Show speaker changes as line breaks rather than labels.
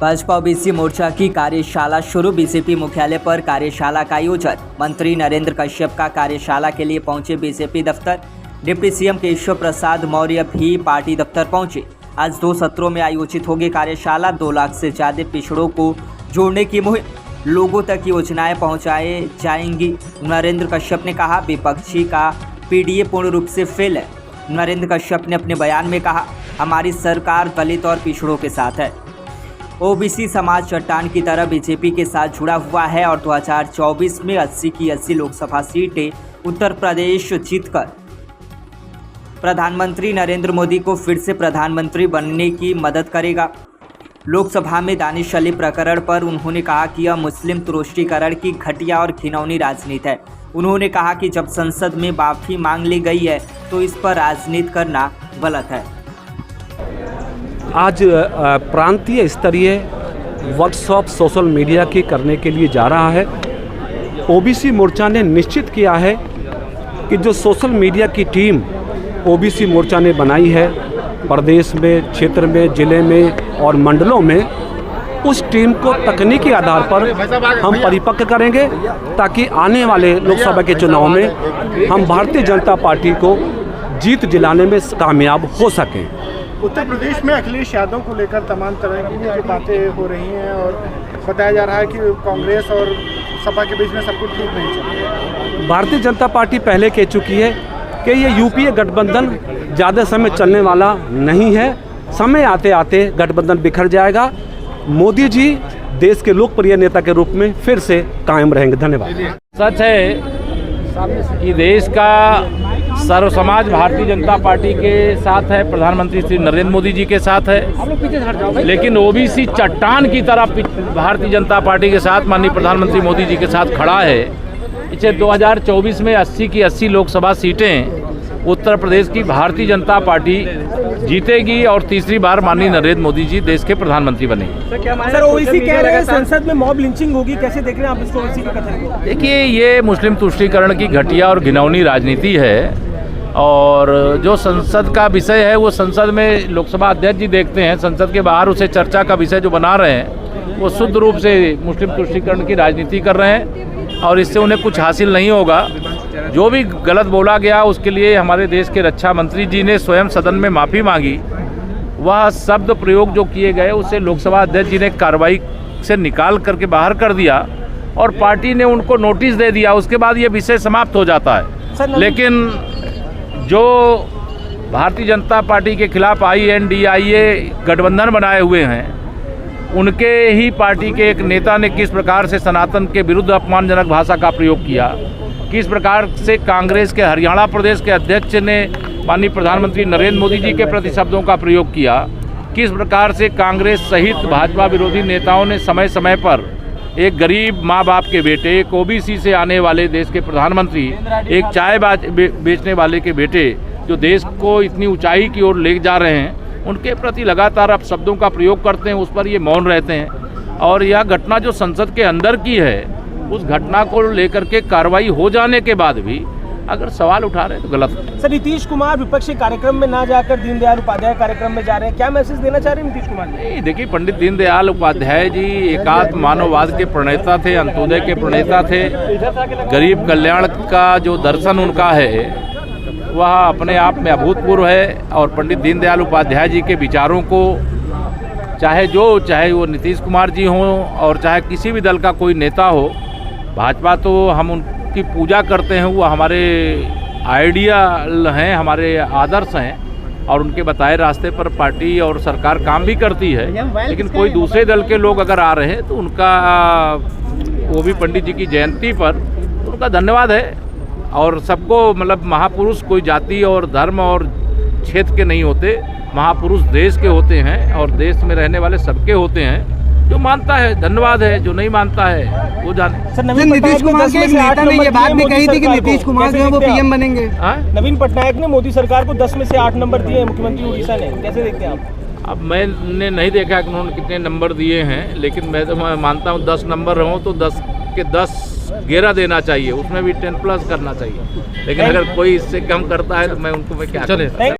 Bhajpa OBC मोर्चा की कार्यशाला शुरू। बीजेपी मुख्यालय पर कार्यशाला का आयोजन। मंत्री नरेंद्र कश्यप का कार्यशाला के लिए पहुंचे बीजेपी दफ्तर। डिप्टी सीएम केशव प्रसाद मौर्य भी पार्टी दफ्तर पहुंचे। आज 2 सत्रों में आयोजित होगी कार्यशाला। 2 लाख से ज़्यादा पिछड़ों को जोड़ने की मुहिम, लोगों तक योजनाएं पहुंचाई जाएंगी। नरेंद्र कश्यप ने कहा, विपक्षी का पीडीए पूर्ण रूप से फेल है। नरेंद्र कश्यप ने अपने बयान में कहा, हमारी सरकार दलित और पिछड़ों के साथ है। ओबीसी समाज चट्टान की तरह बीजेपी के साथ जुड़ा हुआ है और 2024 में 80 की 80 लोकसभा सीटें उत्तर प्रदेश जीतकर प्रधानमंत्री नरेंद्र मोदी को फिर से प्रधानमंत्री बनने की मदद करेगा। लोकसभा में दानिश अली प्रकरण पर उन्होंने कहा कि यह मुस्लिम तुष्टीकरण की घटिया और घिनौनी राजनीति है। उन्होंने कहा कि जब संसद में माफी मांग ली गई है तो इस पर राजनीति करना गलत है।
आज प्रांतीय स्तरीय वर्कशॉप सोशल मीडिया की करने के लिए जा रहा है। ओबीसी मोर्चा ने निश्चित किया है कि जो सोशल मीडिया की टीम ओबीसी मोर्चा ने बनाई है प्रदेश में, क्षेत्र में, ज़िले में और मंडलों में, उस टीम को तकनीकी आधार पर हम परिपक्व करेंगे ताकि आने वाले लोकसभा के चुनाव में हम भारतीय जनता पार्टी को जीत दिलाने में कामयाब हो सकें।
उत्तर प्रदेश में अखिलेश यादव को लेकर तमाम तरह की जो बातें हो रही हैं और बताया जा रहा है कि कांग्रेस और सपा के बीच में सब कुछ ठीक नहीं चल रहा है।
भारतीय जनता पार्टी पहले कह चुकी है कि ये यूपीए गठबंधन ज़्यादा समय चलने वाला नहीं है। समय आते आते गठबंधन बिखर जाएगा। मोदी जी देश के लोकप्रिय नेता के रूप में फिर से कायम रहेंगे। धन्यवाद।
सच है कि देश का सर्व समाज भारतीय जनता पार्टी के साथ है, प्रधानमंत्री श्री नरेंद्र मोदी जी के साथ है, लेकिन ओबीसी चट्टान की तरह भारतीय जनता पार्टी के साथ माननीय प्रधानमंत्री मोदी जी के साथ खड़ा है। इसे 2024 में 80 की 80 लोकसभा सीटें उत्तर प्रदेश की भारतीय जनता पार्टी जीतेगी और तीसरी बार माननीय नरेंद्र मोदी जी देश के प्रधानमंत्री बनेंगे।
सर, ओबीसी कह रहे हैं संसद में मॉब लिंचिंग होगी, कैसे देख रहे हैं आप इसको, ओबीसी के कथन को?
देखिए, ये मुस्लिम तुष्टीकरण की घटिया और घिनौनी राजनीति है और जो संसद का विषय है वो संसद में लोकसभा अध्यक्ष जी देखते हैं। संसद के बाहर उसे चर्चा का विषय जो बना रहे हैं वो शुद्ध रूप से मुस्लिम तुष्टीकरण की राजनीति कर रहे हैं और इससे उन्हें कुछ हासिल नहीं होगा। जो भी गलत बोला गया उसके लिए हमारे देश के रक्षा मंत्री जी ने स्वयं सदन में माफ़ी मांगी। वह शब्द प्रयोग जो किए गए उसे लोकसभा अध्यक्ष जी ने कार्रवाई से निकाल करके बाहर कर दिया और पार्टी ने उनको नोटिस दे दिया। उसके बाद ये विषय समाप्त हो जाता है। लेकिन जो भारतीय जनता पार्टी के खिलाफ INDIA गठबंधन बनाए हुए हैं, उनके ही पार्टी के एक नेता ने किस प्रकार से सनातन के विरुद्ध अपमानजनक भाषा का प्रयोग किया, किस प्रकार से कांग्रेस के हरियाणा प्रदेश के अध्यक्ष ने माननीय प्रधानमंत्री नरेंद्र मोदी जी के प्रति शब्दों का प्रयोग किया, किस प्रकार से कांग्रेस सहित भाजपा विरोधी नेताओं ने समय समय पर एक गरीब माँ बाप के बेटे, एक ओबीसी से आने वाले देश के प्रधानमंत्री, एक चाय बेचने वाले के बेटे जो देश को इतनी ऊंचाई की ओर ले जा रहे हैं, उनके प्रति लगातार आप शब्दों का प्रयोग करते हैं, उस पर ये मौन रहते हैं। और यह घटना जो संसद के अंदर की है, उस घटना को लेकर के कार्रवाई हो जाने के बाद भी अगर सवाल उठा रहे हैं तो गलत है।
सर, नीतीश कुमार विपक्षी कार्यक्रम में ना जाकर दीनदयाल उपाध्याय कार्यक्रम में जा रहे हैं, क्या मैसेज देना चाह रहे हैं नीतीश कुमार?
नहीं, देखिए, पंडित दीनदयाल उपाध्याय जी एकात्म मानववाद के प्रणेता थे, अंत्योदय के प्रणेता थे। गरीब कल्याण का जो दर्शन उनका है वह अपने आप में अभूतपूर्व है और पंडित दीनदयाल उपाध्याय जी के विचारों को चाहे वो नीतीश कुमार जी हों और चाहे किसी भी दल का कोई नेता हो, भाजपा तो हम उनकी पूजा करते हैं। वो हमारे आइडियल हैं, हमारे आदर्श हैं और उनके बताए रास्ते पर पार्टी और सरकार काम भी करती है। लेकिन कोई दूसरे दल के लोग अगर आ रहे हैं तो उनका, वो भी पंडित जी की जयंती पर, उनका धन्यवाद है। और सबको, मतलब महापुरुष कोई जाति और धर्म और क्षेत्र के नहीं होते, महापुरुष देश के होते हैं और देश में रहने वाले सबके होते हैं। जो मानता है धन्यवाद है, जो नहीं मानता है वो जाने।
सर, नीतीश कुमार के नेता ने ये बात भी कही थी कि नीतीश कुमार जो है वो PM बनेंगे। नवीन पटनायक ने मोदी सरकार को 10 में से 8 नंबर दिए हैं, मुख्यमंत्री उड़ीसा ने, कैसे देखते हैं आप?
अब मैंने नहीं देखा कि उन्होंने कितने नंबर दिए हैं, लेकिन मैं तो मानता हूँ 10 नंबर हों तो 10 के 10 घेरा देना चाहिए, उसमें भी 10+ करना चाहिए। लेकिन अगर कोई इससे कम करता है तो मैं क्या